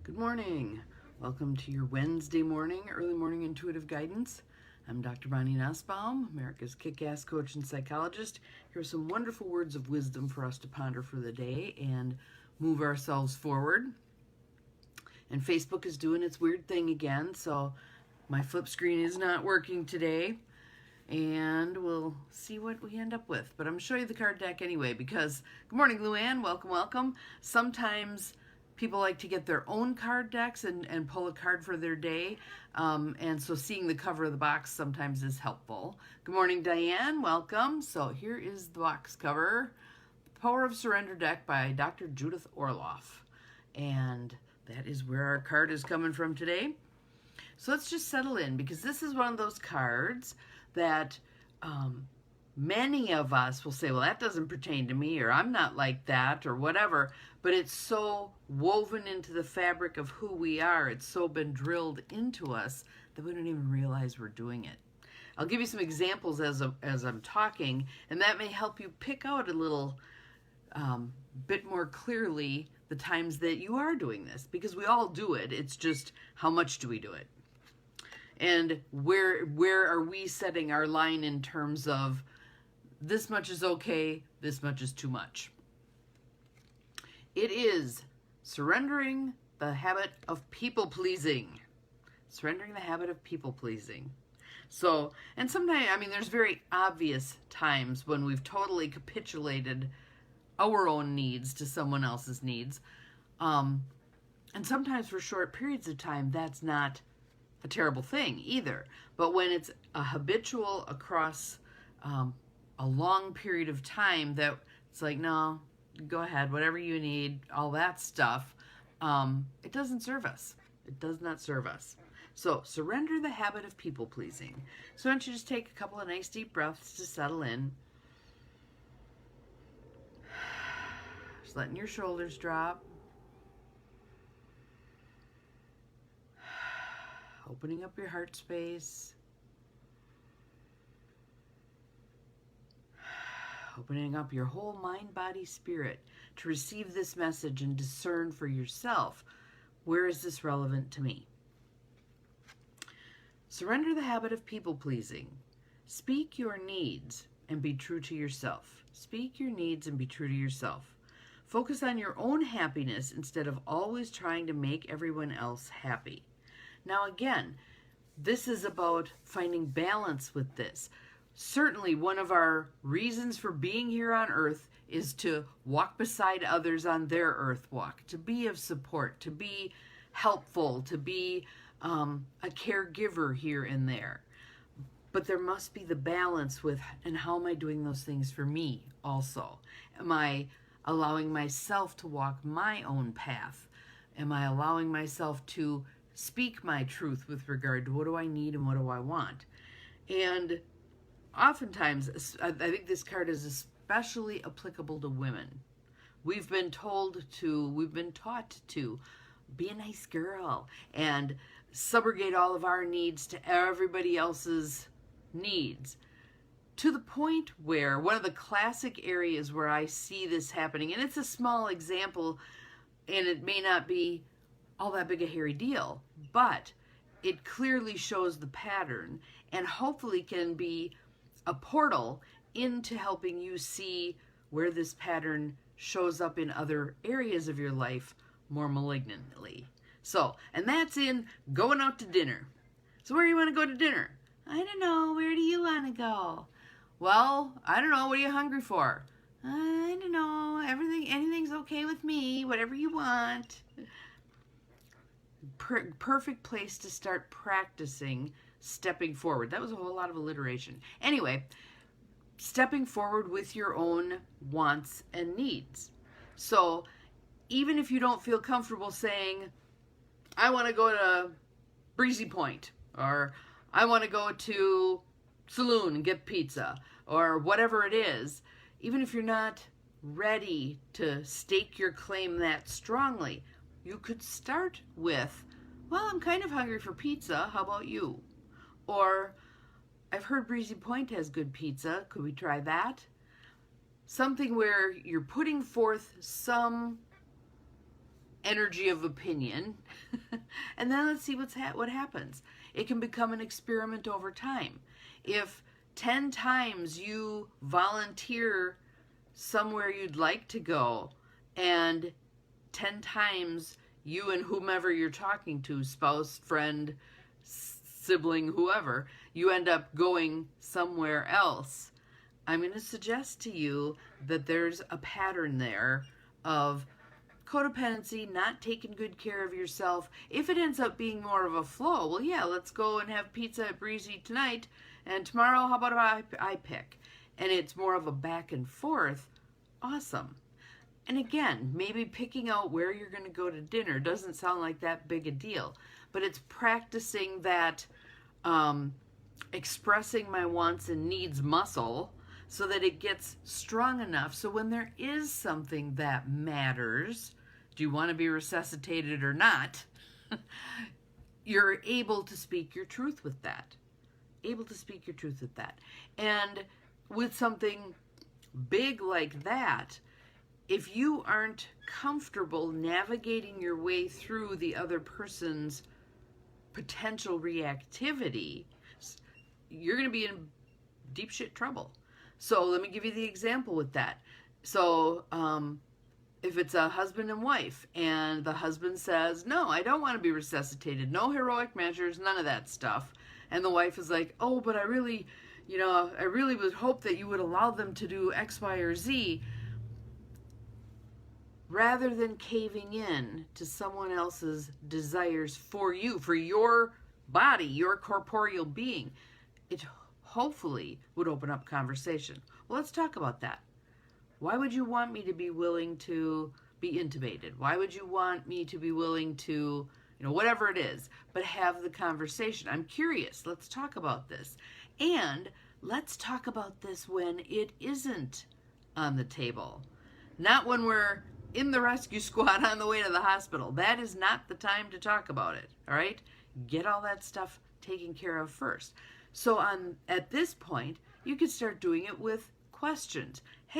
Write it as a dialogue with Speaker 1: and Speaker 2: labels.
Speaker 1: Good morning. Welcome to your Wednesday morning, early morning intuitive guidance. I'm Dr. Bonnie Nussbaum, America's kick-ass coach and psychologist. Here are some wonderful words of wisdom for us to ponder for the day and move ourselves forward. And Facebook is doing its weird thing again, so my flip screen is not working today. And we'll see what we end up with. But I'm going to show you the card deck anyway because, good morning, Luann. Welcome, welcome. Sometimes people like to get their own card decks and pull a card for their day. And so seeing the cover of the box sometimes is helpful. Good morning, Diane. Welcome. So here is the box cover. Power of Surrender deck by Dr. Judith Orloff. And that is where our card is coming from today. So let's just settle in because this is one of those cards that many of us will say, well, that doesn't pertain to me, or I'm not like that, or whatever. But it's so woven into the fabric of who we are. It's so been drilled into us that we don't even realize we're doing it. I'll give you some examples as I'm talking, and that may help you pick out a little bit more clearly the times that you are doing this, because we all do it. It's just how much do we do it? And where are we setting our line in terms of this much is okay, this much is too much? It is surrendering the habit of people-pleasing. Surrendering the habit of people-pleasing. So, and sometimes, I mean, there's very obvious times when we've totally capitulated our own needs to someone else's needs. And sometimes for short periods of time, that's not a terrible thing either. But when it's a habitual across a long period of time, that it's like, no, go ahead, whatever you need, all that stuff, it doesn't serve us. It does not serve us. So surrender the habit of people pleasing. So why don't you just take a couple of nice deep breaths to settle in. Just letting your shoulders drop. Opening up your heart space. Opening up your whole mind, body, spirit to receive this message and discern for yourself, where is this relevant to me? Surrender the habit of people-pleasing. Speak your needs and be true to yourself. Speak your needs and be true to yourself. Focus on your own happiness instead of always trying to make everyone else happy. Now again, this is about finding balance with this. Certainly one of our reasons for being here on earth is to walk beside others on their earth walk, to be of support, to be helpful, to be a caregiver here and there. But there must be the balance with, and how am I doing those things for me also? Am I allowing myself to walk my own path? Am I allowing myself to speak my truth with regard to what do I need and what do I want? And oftentimes, I think this card is especially applicable to women. We've been taught to be a nice girl and subrogate all of our needs to everybody else's needs, to the point where one of the classic areas where I see this happening, and it's a small example and it may not be all that big a hairy deal, but it clearly shows the pattern and hopefully can be a portal into helping you see where this pattern shows up in other areas of your life more malignantly. So, and that's in going out to dinner. So where do you want to go to dinner? I don't know. Where do you want to go? Well, I don't know. What are you hungry for? I don't know. Anything's okay with me. Whatever you want. Perfect place to start practicing stepping forward. That was a whole lot of alliteration. Anyway, stepping forward with your own wants and needs. So even if you don't feel comfortable saying, I want to go to Breezy Point, or I want to go to Saloon and get pizza, or whatever it is, even if you're not ready to stake your claim that strongly, you could start with, well, I'm kind of hungry for pizza. How about you? Or, I've heard Breezy Point has good pizza. Could we try that? Something where you're putting forth some energy of opinion, and then let's see what happens. It can become an experiment over time. If 10 times you volunteer somewhere you'd like to go, and 10 times you and whomever you're talking to, spouse, friend, sibling, whoever, you end up going somewhere else, I'm going to suggest to you that there's a pattern there of codependency, not taking good care of yourself. If it ends up being more of a flow, well, yeah, let's go and have pizza at Breezy tonight, and tomorrow, how about I pick? And it's more of a back and forth. Awesome. And again, maybe picking out where you're going to go to dinner doesn't sound like that big a deal, but it's practicing that expressing my wants and needs muscle so that it gets strong enough so when there is something that matters, do you want to be resuscitated or not, you're able to speak your truth with that. Able to speak your truth with that. And with something big like that, if you aren't comfortable navigating your way through the other person's potential reactivity, you're going to be in deep shit trouble. So let me give you the example with that. So if it's a husband and wife, and the husband says, no, I don't want to be resuscitated, no heroic measures, none of that stuff. And the wife is like, oh, but I really would hope that you would allow them to do X, Y, or Z. Rather than caving in to someone else's desires for you, for your body, your corporeal being, it hopefully would open up conversation. Well, let's talk about that. Why would you want me to be willing to be intubated? Why would you want me to be willing to, whatever it is, but have the conversation? I'm curious. Let's talk about this. And let's talk about this when it isn't on the table. Not when we're in the rescue squad on the way to the hospital. That is not the time to talk about it, all right? Get all that stuff taken care of first. So at this point, you can start doing it with questions. Hey,